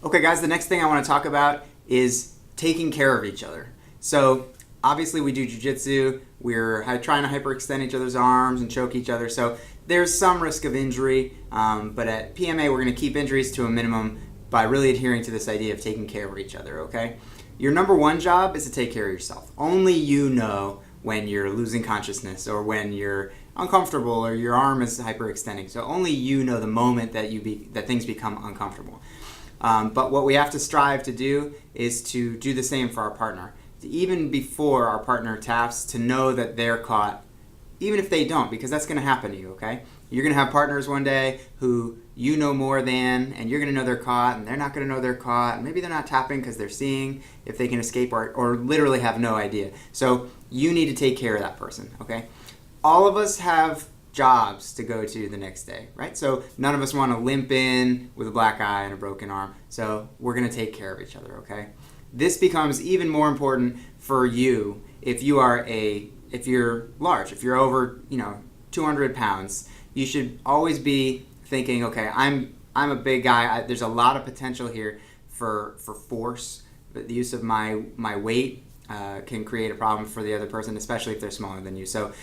Okay guys, the next thing I want to talk about is taking care of each other. So obviously we do jiu-jitsu, we're trying to hyperextend each other's arms and choke each other, so there's some risk of injury, but at PMA we're going to keep injuries to a minimum by really adhering to this idea of taking care of each other, okay? Your number one job is to take care of yourself. Only you know when you're losing consciousness or when you're uncomfortable or your arm is hyperextending. So only you know the moment that things become uncomfortable. But what we have to strive to do is to do the same for our partner. Even before our partner taps, to know that they're caught, even if they don't, because that's going to happen to you, okay? You're going to have partners one day who you know more than, and you're going to know they're caught, and they're not going to know they're caught, and maybe they're not tapping because they're seeing if they can escape or literally have no idea. So you need to take care of that person, okay? All of us have jobs to go to the next day, right? So none of us want to limp in with a black eye and a broken arm. So we're going to take care of each other, okay? This becomes even more important for you if you're large, if you're over, 200 pounds. You should always be thinking, okay, I'm a big guy. There's a lot of potential here for force, but the use of my weight can create a problem for the other person, especially if they're smaller than you. So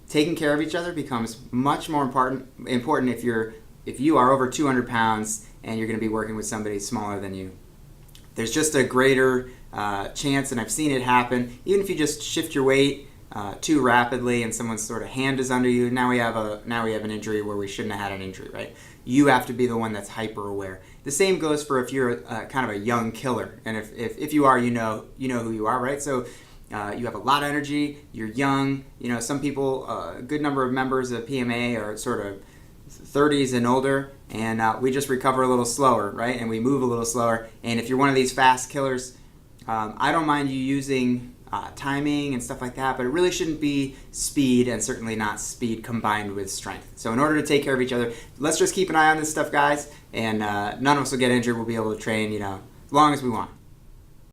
taking care of each other becomes much more important if you are over 200 pounds and you're going to be working with somebody smaller than you. There's just a greater chance, and I've seen it happen, even if you just shift your weight too rapidly and someone's sort of hand is under you. Now we have an injury where we shouldn't have had an injury, right? You have to be the one that's hyper aware. The same goes for if you're kind of a young killer, and if you are, you know who you are, right? So you have a lot of energy, you're young. Some people, a good number of members of PMA are sort of 30s and older, and we just recover a little slower, right? And we move a little slower. And if you're one of these fast killers, I don't mind you using timing and stuff like that, but it really shouldn't be speed, and certainly not speed combined with strength. So in order to take care of each other, let's just keep an eye on this stuff, guys, and none of us will get injured. We'll be able to train, as long as we want.